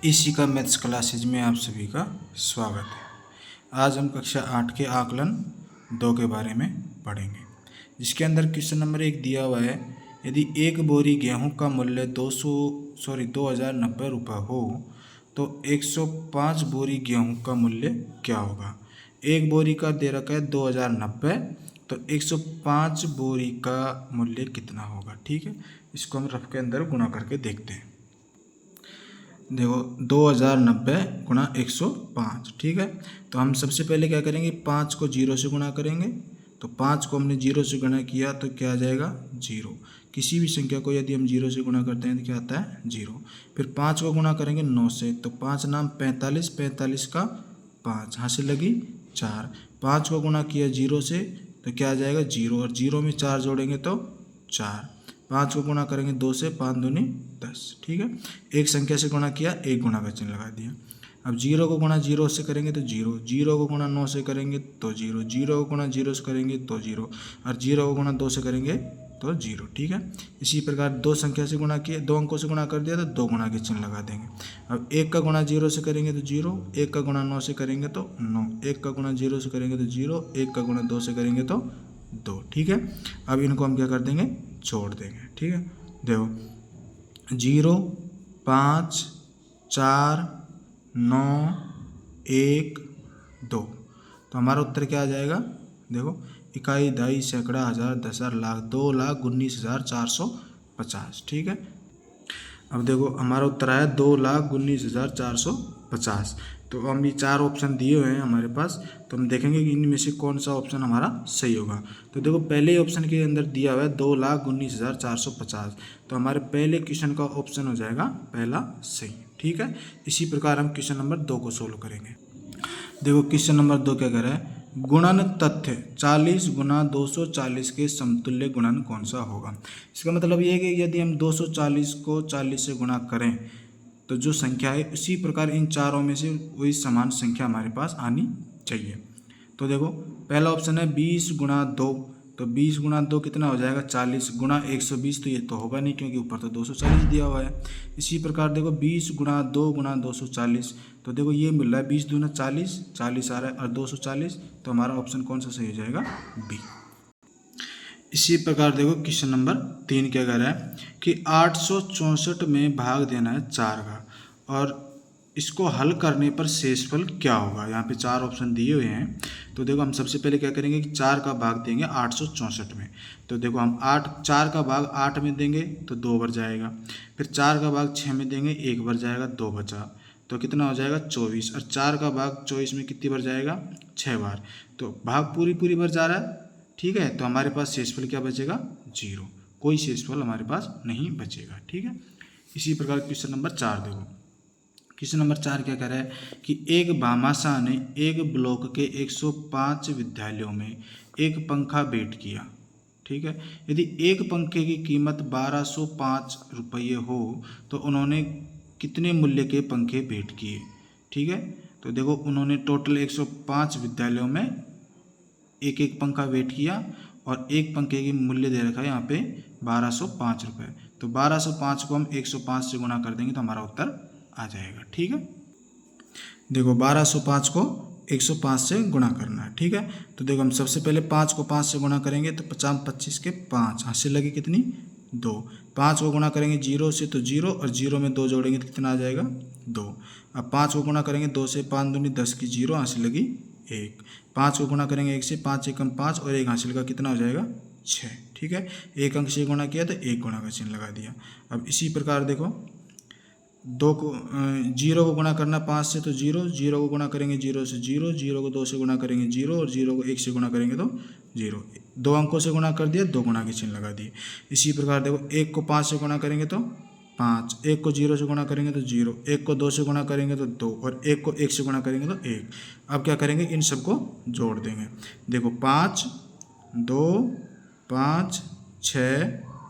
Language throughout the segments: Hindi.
इसी का मैथ्स क्लासेज में आप सभी का स्वागत है। आज हम कक्षा 8 के आकलन 2 के बारे में पढ़ेंगे, जिसके अंदर क्वेश्चन नंबर 1 दिया हुआ है। यदि एक बोरी गेहूं का मूल्य 2090 रुपये हो तो 105 बोरी गेहूं का मूल्य क्या होगा। एक बोरी का दे रखा है 2090, तो 105 बोरी का मूल्य कितना होगा। ठीक है, इसको हम रफ के अंदर गुणा करके देखते हैं। देखो 2090 गुणा 105, ठीक है। तो हम सबसे पहले क्या करेंगे, 5 को 0 से गुणा करेंगे। तो 5 को हमने 0 से गुणा किया तो क्या आ जाएगा 0। किसी भी संख्या को यदि हम 0 से गुणा करते हैं तो क्या आता है 0। फिर 5 को गुणा करेंगे 9 से, तो 5 नाम 45, 45 का 5 हासिल लगी 4। 5 को गुणा किया 0 से तो क्या आ जाएगा 0, और 0 में 4 जोड़ेंगे तो 4। 5 को गुणा करेंगे 2 से, 5 दूनी 10, ठीक है। एक संख्या से गुणा किया, एक गुणा का चिन्ह लगा दिया। अब 0 को गुणा 0 से करेंगे तो 0, 0 को गुणा 9 से करेंगे तो 0, 0 को गुणा 0 से करेंगे तो 0, और 0 को गुणा 2 से करेंगे तो 0, ठीक है। इसी प्रकार दो संख्या से गुणा किया, दो अंकों से गुणा कर दिया तो 2 गुणा के चिन्ह लगा देंगे। अब 1 का गुणा 0 से करेंगे तो 0, 1 का गुणा 9 से करेंगे तो 9, 1 का गुणा 0 से करेंगे तो 0, 1 का गुणा 2 से करेंगे तो 2, ठीक है। अब इनको हम क्या कर देंगे, छोड़ देंगे, ठीक है। देखो 0, 5, 4, 9, 1, 2, तो हमारा उत्तर क्या आ जाएगा। देखो इकाई, दहाई, सैकड़ा, हज़ार, 10,000, लाख, 2,19,450, ठीक है। अब देखो हमारा उत्तर आया 2,19,450। तो हम ये 4 ऑप्शन दिए हुए हैं हमारे पास, तो हम देखेंगे कि इनमें से कौन सा ऑप्शन हमारा सही होगा। तो देखो पहले ऑप्शन के अंदर दिया हुआ है 2,19,450, तो हमारे पहले क्वेश्चन का ऑप्शन हो जाएगा पहला सही, ठीक है। इसी प्रकार हम क्वेश्चन नंबर 2 को सोल्व करेंगे। देखो क्वेश्चन नंबर 2 क्या कह रहा है, गुणन तथ्य 40 गुना 240 के समतुल्य गुणन कौन सा होगा। इसका मतलब ये है कि यदि हम 240 को 40 से गुणा करें तो जो संख्या है उसी प्रकार इन चारों में से वही समान संख्या हमारे पास आनी चाहिए। तो देखो पहला ऑप्शन है 20 गुणा 2, तो 20 गुणा 2 कितना हो जाएगा 40, गुणा 120 तो ये तो होगा नहीं क्योंकि ऊपर तो 240 दिया हुआ है। इसी प्रकार देखो 20 गुणा 2 गुणा 240, तो देखो ये मिल रहा है 20 दूना 40, 40 आ रहा है और 240, तो हमारा ऑप्शन कौन सा सही हो जाएगा, बी। इसी प्रकार देखो क्वेश्चन नंबर 3 क्या कह रहा है कि 864 में भाग देना है 4 का, और इसको हल करने पर शेषफल क्या होगा। यहाँ पे 4 ऑप्शन दिए हुए हैं। तो देखो हम सबसे पहले क्या करेंगे कि 4 का भाग देंगे 864 में। तो देखो हम 4 का भाग 8 में देंगे तो 2 बार जाएगा, फिर 4 का भाग 6 में देंगे 1 बार जाएगा, 2 बचा, तो कितना हो जाएगा 24, और 4 का भाग 24 में कितनी बार जाएगा 6 बार, तो भाग पूरी बार जा रहा है, ठीक है। तो हमारे पास शेषफल क्या बचेगा 0, कोई शेषफल हमारे पास नहीं बचेगा, ठीक है। इसी प्रकार क्वेश्चन नंबर 4 देखो, क्वेश्चन नंबर 4 क्या कह रहा है कि एक भामाशाह ने एक ब्लॉक के 105 विद्यालयों में एक पंखा भेंट किया, ठीक है। यदि एक पंखे की कीमत 1205 रुपये हो तो उन्होंने कितने मूल्य के पंखे भेंट किए, ठीक है। तो देखो उन्होंने टोटल 105 विद्यालयों में एक एक पंखा भेंट किया, और एक पंखे की मूल्य दे रखा है यहाँ पे 1205 रुपये। तो 1205 को हम 105 से गुणा कर देंगे तो हमारा उत्तर आ जाएगा, ठीक है। देखो 1205 को 105 से गुणा करना है, ठीक है। तो देखो हम सबसे पहले 5 को 5 से गुणा करेंगे तो 50 25 के 5 हासिल लगी कितनी 2। 5 को गुणा करेंगे 0 से तो 0, और 0 में 2 जोड़ेंगे तो कितना आ जाएगा 2। अब 5 को गुणा करेंगे 2 से, 5 दूनी 10 की 0 हासिल लगी 1। 5 को गुणा करेंगे 1 से, 5 एकम 5 और 1 हासिल का कितना हो जाएगा 6, ठीक है। एक अंक से गुणा किया तो 1 गुणा का चिन्ह लगा दिया। अब इसी प्रकार देखो 2 को 0 को गुणा करना 5 से तो 0, 0 को गुणा करेंगे 0 से 0, 0 को 2 से गुणा करेंगे 0, और 0 को 1 से गुणा करेंगे तो 0। 2 अंकों से गुणा कर दिया, 2 गुणा के चिन्ह लगा दिए। इसी प्रकार देखो 1 को 5 से गुणा करेंगे तो 5, 1 को 0 से गुणा करेंगे तो 0, 1 को 2 से गुणा करेंगे तो 2, और 1 को 1 से गुणा करेंगे तो 1। अब क्या करेंगे, इन सबको जोड़ देंगे। देखो 5 2 5 6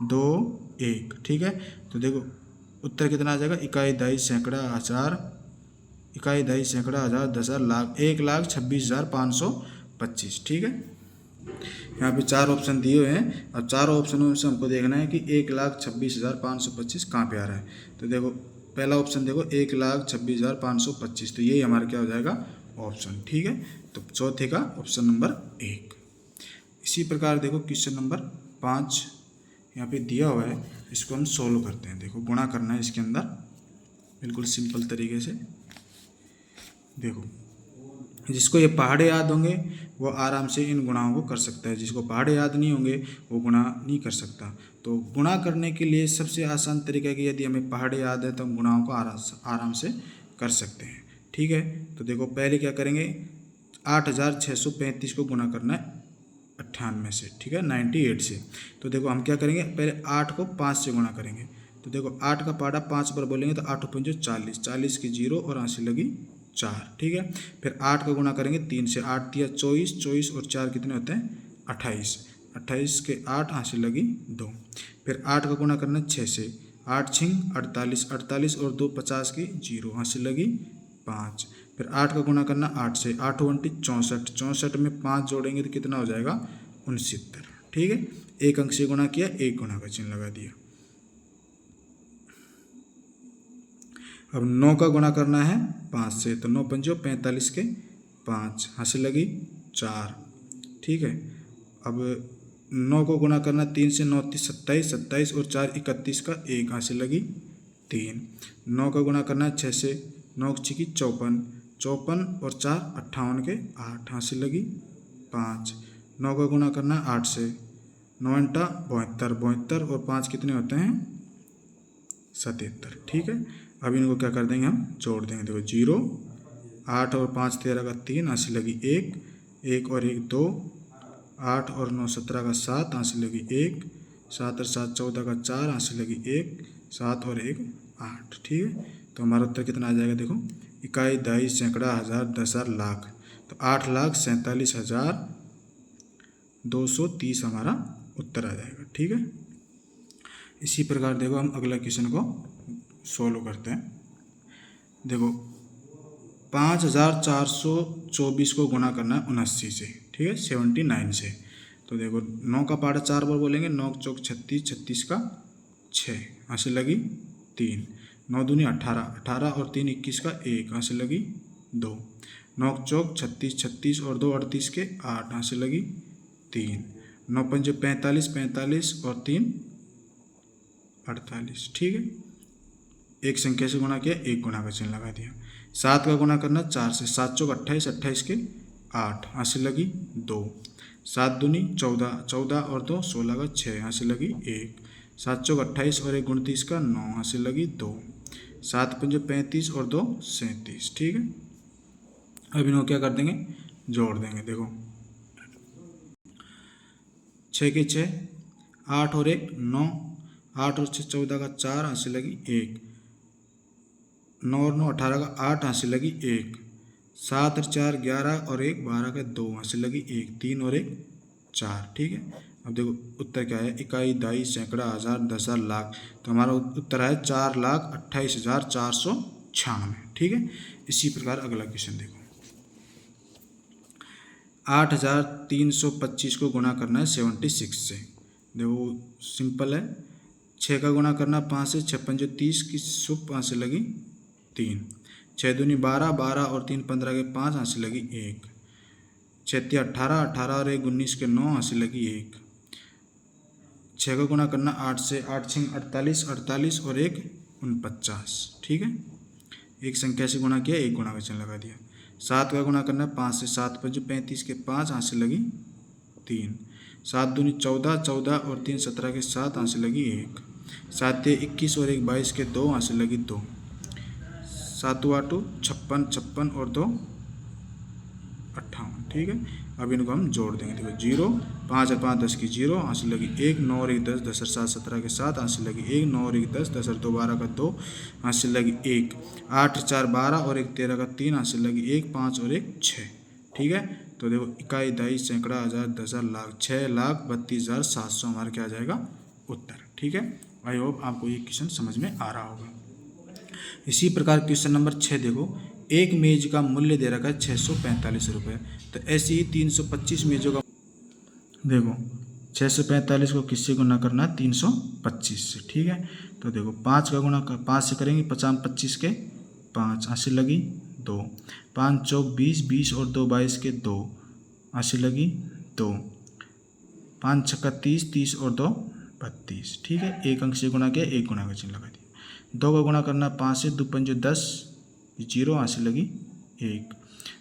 2 1, ठीक है। तो देखो उत्तर कितना आ जाएगा, इकाई, दहाई, सैकड़ा, हज़ार, इकाई, दहाई, सैकड़ा, हज़ार, 10,000, लाख, 1,26,525, ठीक है। यहाँ पे 4 ऑप्शन दिए हुए हैं, और चारों ऑप्शनों में से हमको देखना है कि 1,26,525 कहाँ पे आ रहा है। तो देखो पहला ऑप्शन देखो 1,26,525, तो यही हमारा क्या हो जाएगा ऑप्शन। ठीक है, तो चौथे का ऑप्शन नंबर 1। इसी प्रकार देखो क्वेश्चन नंबर 5 यहाँ पे दिया हुआ है, इसको हम सोल्व करते हैं। देखो गुणा करना है इसके अंदर बिल्कुल सिंपल तरीके से। देखो जिसको ये पहाड़े याद होंगे वो आराम से इन गुणाओं को कर सकता है, जिसको पहाड़े याद नहीं होंगे वो गुणा नहीं कर सकता। तो गुणा करने के लिए सबसे आसान तरीका है कि यदि हमें पहाड़े याद है तो हम गुणाओं को आराम से कर सकते हैं। ठीक है, तो देखो पहले क्या करेंगे, 8,635 को गुणा करना है 98 से। ठीक है, 98 से। तो देखो हम क्या करेंगे, पहले 8 को 5 से गुणा करेंगे। तो देखो 8 का पहाड़ा 5 पर बोलेंगे तो 8 5 40, 40 की 0 और 80 लगी 4। ठीक है, फिर 8 का गुणा करेंगे 3 से, 8 तिया 24, 24 और 4 कितने होते हैं 28, 28 के 8, 80 लगी 2। फिर 8 का गुणा करना 6 से, 8 छिंग 48, 48 और 2 50 की 0, 80 लगी 5। फिर 8 का गुणा करना 8 से, 8 20 64, 64 में 5 जोड़ेंगे तो कितना हो जाएगा 69। ठीक है, एक अंक से गुणा किया, एक गुणा का चिन्ह लगा दिया। अब 9 का गुणा करना है 5 से, तो 9 पंजो 45 के 5, हंसी लगी 4। ठीक है, अब 9 को गुणा करना 3 से, 9 30 27, 27 और 4 31 का 1, हंसी लगी 3। 9 का गुणा करना है 6 से, 9 6 54, 54 और 4 58 के 8, हंसी लगी 5। 9 का गुणा करना है 8 से, 9 8 72, 72 और 5 कितने होते हैं 77। ठीक है, अब इनको क्या कर देंगे, हम जोड़ देंगे। देखो 0, 8 और 5 13 का 3, 80 लगी 1, 1 और 1 2, 8 और 9 17 का 7, 80 लगी 1, 7 और 7 14 का 4, 80 लगी 1, 7 और 1 8। ठीक है, तो हमारा उत्तर कितना आ जाएगा, देखो इकाई, दहाई, सैकड़ा, हज़ार, 10,000, लाख, तो 8,47,230 हमारा उत्तर आ जाएगा। ठीक है, इसी प्रकार देखो हम अगला क्वेश्चन को सोल्व करते हैं। देखो 5,424 को गुणा करना है 79 से। ठीक है, 79 से। तो देखो 9 का पहाड़ा 4 बार बोलेंगे, 9 चौक 36, 36 का 6, हंसी लगी 3। 9 दूनी 18, 18 और 3 21 का 1, हंसी लगी 2। 9 चौक 36, 36 और 2 38 के 8, हंसी लगी 3। 9 पंजे 45, 45 और 3 48। ठीक है, एक संख्या से गुणा किया, एक गुणा का चिन्ह लगा दिया। 7 का गुणा करना 4 से, 7 चौक 28, 28 के 8, हंसी लगी 2। 7 दूनी 14, 14 और 2 16 का 6, हंसी लगी 1। 7 चौक 28 और 1 29 का 9, हंसी लगी 2। 7 पंजे 35 और 2 37। ठीक है, अब इनको क्या कर देंगे, जोड़ देंगे। देखो 6 के 6, 8 और 1 9, 8 और 6 14 का 4, हंसी लगी 1। 9 और 9 18 का 8, हंसी लगी 1। 7 और 4 11 और 1 12 का 2, हंसी लगी 1। 3 और 1 4। ठीक है, अब देखो उत्तर क्या है, इकाई, दहाई, सैकड़ा, हज़ार, 10,000, लाख, तो हमारा उत्तर है 4,28,496। ठीक है, इसी प्रकार अगला क्वेश्चन देखो, 8,325 को गुणा करना है 76 से। देखो सिंपल है, 6 का गुणा करना 5 से, 6 पंजे 30 की 5 से लगी 3। 6 दूनी 12, 12 और 3 15 के 5, हंसी लगी 1। 6 तिया 18, 18 और 1 19 के 9, हंसी लगी 1। 6 का गुणा करना 8 से, 8 छिंग 48, 48 और 1 49। ठीक है, एक संख्या से गुणा किया, एक गुणा का चिन्ह लगा दिया। 7 का गुणा करना 5 से, 7 पंजे 35 के 5, हंसी लगी 3। 7 दूनी 14, 14 और 3 17 के 7, हंसी लगी 1। 7 21 और 1 22 के 2, हंसी लगी 2। 7 8 56, 56 और 2 58। ठीक है, अब इनको हम जोड़ देंगे। देखो 0, 5 और 5 10 की 0, हंसी लगी 1। 9 और 1 10, 10 और 7 17 के 7, हंसी लगी 1। 9 और 1 10, 10 और 2 12 का 2, हंसी लगी 1। 8 4 12 और 1 13 का 3, हंसी लगी 1। 5 और 1 6। ठीक है, तो देखो इकाई, दहाई, सैकड़ा, हज़ार, 10,000, लाख, 6,32,700 हमारा क्या आ जाएगा उत्तर। ठीक है, आई होप आपको ये क्वेश्चन समझ में आ रहा होगा। इसी प्रकार क्वेश्चन नंबर 6 देखो, एक मेज का मूल्य दे रखा है 645 रुपये। तो ऐसी ही 325 मेजों का, देखो 645 को किससे गुना करना है 325 से। ठीक है, तो देखो 5 का गुणा 5 से करेंगे, 50 25 के 5, 80 लगी 2, 5 चौक 20, 20 और 2 22 के 2, 80 लगी 2, 5 छक्का 30, 30 और 2 32। ठीक है, एक अंक से गुणा किया, एक गुणा का चिन्ह लगा दिया। 2 का गुणा करना 5 से, 2 पंजे 10, 0, 80 लगी 1।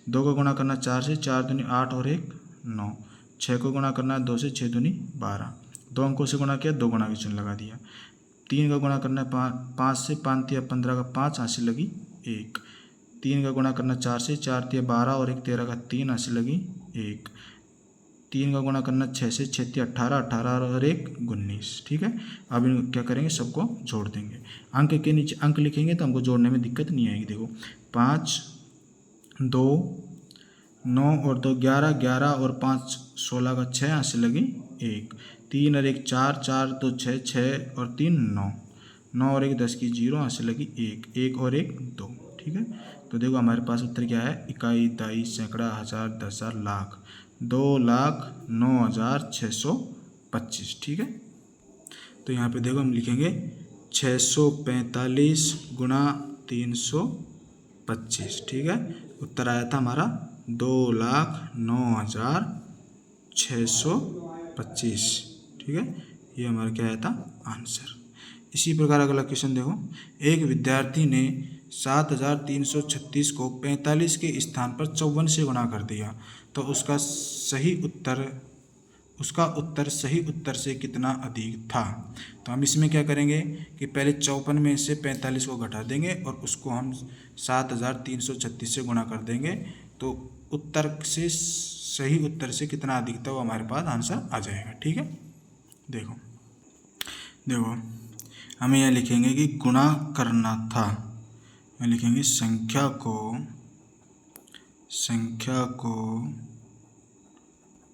2 का गुणा करना 4 से, 4 दूनी 8 और 1 9। 6 को गुणा करना 2 से, 6 दूनी 12। 2 अंकों से गुणा किया, 2 गुणा का चिन्ह लगा दिया। 3 का गुणा करना 5 से, 5 तिया 15 का 5, 80 लगी 1। 3 का गुणा करना 4 से, 4 तिया 12 और 1 13 का 3, 80 लगी 1। 3 का गुणा करना 6 से, 6 तिया 18, 18 और 1 19। ठीक है, अब इन क्या करेंगे, सबको जोड़ देंगे। अंक के नीचे अंक लिखेंगे तो हमको जोड़ने में दिक्कत नहीं आएगी। देखो 5 2 9 और 2 11, 11 और 5 16 का 6, 80 लगी 1। 3 और 1 4, 4 2 6, 6 और 3 9, 9 और 1 10 की 0, 80 लगी 1, 1 और 1 2। ठीक है, तो देखो हमारे पास उत्तर क्या है, इकाई, दहाई, सैकड़ा, हजार, 10,000, लाख, 2,09,625। ठीक है, तो यहाँ पे देखो हम लिखेंगे 645 गुणा 325। ठीक है, उत्तर आया था हमारा 2,09,625। ठीक है, ये हमारा क्या आया था, आंसर। इसी प्रकार अगला क्वेश्चन देखो, एक विद्यार्थी ने 7,336 को 45 के स्थान पर 54 से गुणा कर दिया, तो उसका उत्तर सही उत्तर से कितना अधिक था। तो हम इसमें क्या करेंगे कि पहले 54 में से 45 को घटा देंगे और उसको हम 7,336 से गुणा कर देंगे, तो उत्तर से सही उत्तर से कितना अधिक था वो हमारे पास आंसर आ जाएगा। ठीक है, देखो हमें यह लिखेंगे कि गुणा करना था, यह लिखेंगे संख्या को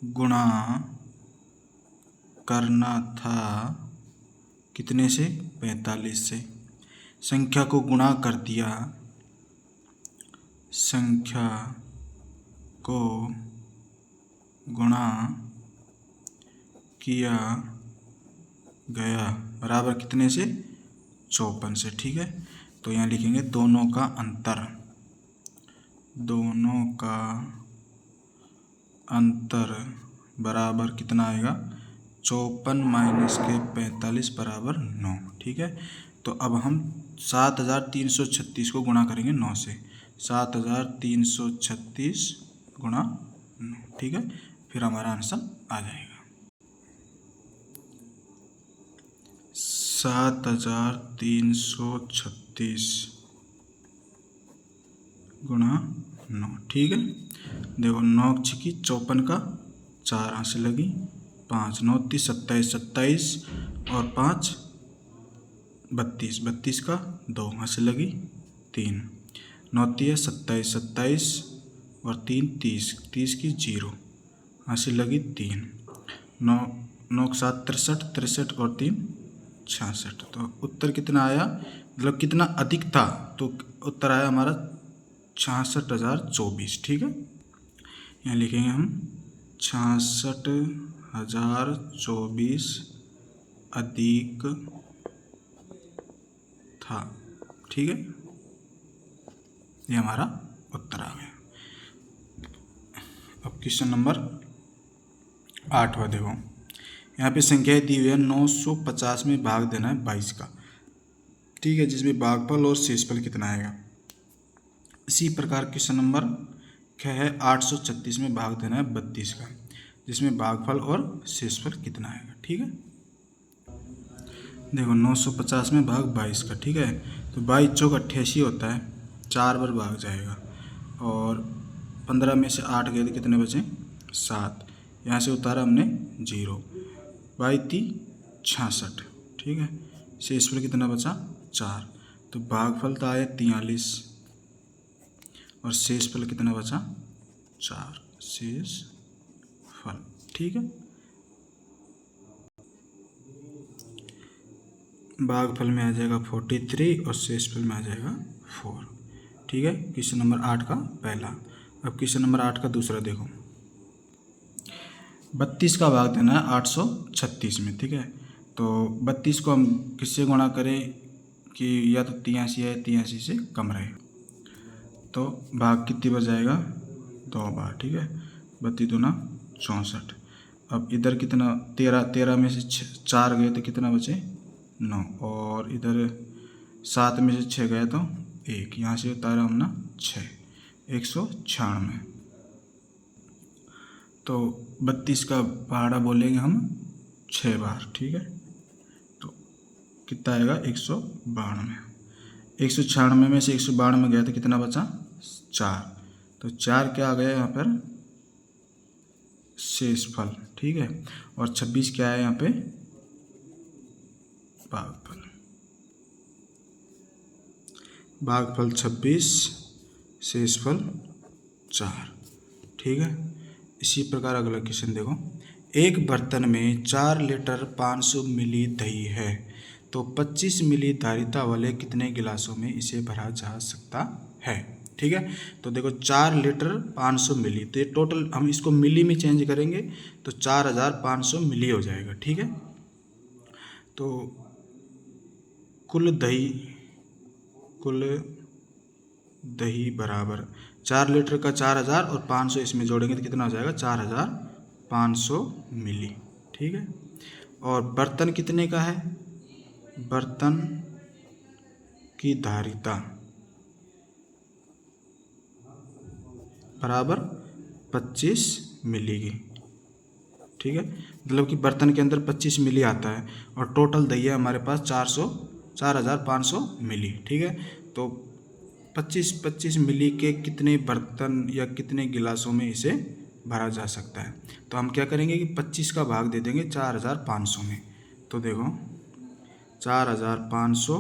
गुणा करना था कितने से, 45 से। संख्या को गुणा कर दिया, संख्या को गुणा किया गया बराबर कितने से, 54 से। ठीक है, तो यहाँ लिखेंगे दोनों का अंतर बराबर कितना आएगा, 54 माइनस के 45 बराबर 9। ठीक है, तो अब हम 7,336 को गुणा करेंगे 9 से, 7,336 गुणा 9। ठीक है, फिर हमारा आंसर आ जाएगा 7,336 गुणा 9। ठीक है, देखो 9 छिकी 54 का 4, 80 लगी 5, 9 30 27, 27 और 5 32, 32 का 2, 80 लगी 3, 9 30 27, 27 और 3 30, 30 की 0, 80 लगी 3, 9 9 7 63, 63 और 3 66। तो उत्तर कितना आया, मतलब कितना अधिक था, तो उत्तर आया हमारा 66,024। ठीक है, यहाँ लिखेंगे हम 66,024 अधिक था। ठीक है, ये हमारा उत्तर आ गया। अब क्वेश्चन नंबर 8वां देखो, यहाँ पे संख्याएं दी हुई है, 950 में भाग देना है 22 का। ठीक है, जिसमें भागफल और शेषफल कितना आएगा। इसी प्रकार क्वेश्चन नंबर क्या है, 836 में भाग देना है 32 का, जिसमें भागफल और शेषफल कितना आएगा। ठीक है, देखो 950 में भाग 22 का। ठीक है, तो 22 चौक 88 होता है, 4 बार भाग जाएगा और 15 में से 8 गए तो कितने बचे, 7। यहाँ से उतारा हमने 0, 22 66। ठीक है, शेषफल कितना बचा, 4। तो भागफल तो आया 43 और शेषफल कितना बचा, 4 शेषफल। ठीक है, भागफल में आ जाएगा 43 और शेषफल में आ जाएगा 4। ठीक है, क्वेश्चन नंबर 8 का पहला। अब क्वेश्चन नंबर 8 का दूसरा देखो, 32 का भाग देना है 836 में। ठीक है, तो 32 को हम किससे गुणा करें कि या तो 83 है, 83 से कम रहे, तो भाग कितनी बार जाएगा, 2 बार। ठीक है, 32 दूना 64। अब इधर कितना, 13 में से 4 गए तो कितना बचे, 9, और इधर 7 में से 6 गए तो 1, यहाँ से उतारा हमने 6, 196। तो 32 का पहाड़ा बोलेंगे हम 6 बार। ठीक है, तो कितना आएगा, 192। 196 में से 192 गया तो कितना बचा, 4, तो 4 क्या आ गया यहाँ पर, शेषफल। ठीक है, और 26 क्या है यहाँ पे, भागफल। भागफल 26, शेषफल 4। ठीक है, इसी प्रकार अगला क्वेश्चन देखो। एक बर्तन में 4 लीटर 500 मिली दही है, तो 25 मिली धारिता वाले कितने गिलासों में इसे भरा जा सकता है। ठीक है, तो देखो 4 लीटर 500 मिली, तो ये टोटल हम इसको मिली में चेंज करेंगे तो 4500 मिली हो जाएगा। ठीक है, तो कुल दही बराबर 4 लीटर का 4000 और 500 इसमें जोड़ेंगे तो कितना हो जाएगा, 4500 मिली। ठीक है, और बर्तन कितने का है, बर्तन की धारिता बराबर 25 मिली की। ठीक है, मतलब कि बर्तन के अंदर 25 मिली आता है और टोटल दही है हमारे पास 4500 मिली। ठीक है, तो 25 मिली के कितने बर्तन या कितने गिलासों में इसे भरा जा सकता है। तो हम क्या करेंगे कि 25 का भाग दे देंगे 4500 में। तो देखो 4500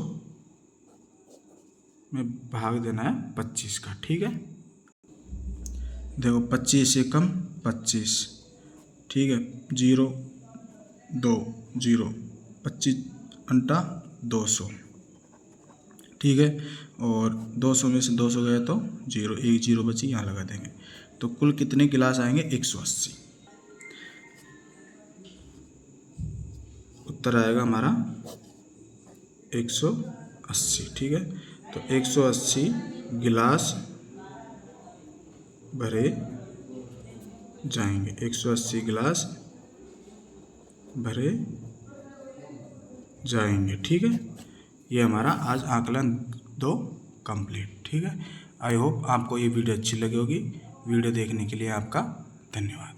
में भाग देना है 25 का। ठीक है, देखो 25 से कम 25। ठीक है, 0 2 0, 25 अंटा 200। ठीक है, और 200 में से 200 गए तो 0, 1 0 बची, यहाँ लगा देंगे। तो कुल कितने गिलास आएंगे, 180। उत्तर आएगा हमारा 180। ठीक है, तो 180 गिलास भरे जाएंगे, 180 गिलास भरे जाएंगे। ठीक है, ये हमारा आज आकलन 2 कंप्लीट। ठीक है, आई होप आपको ये वीडियो अच्छी लगी होगी। वीडियो देखने के लिए आपका धन्यवाद।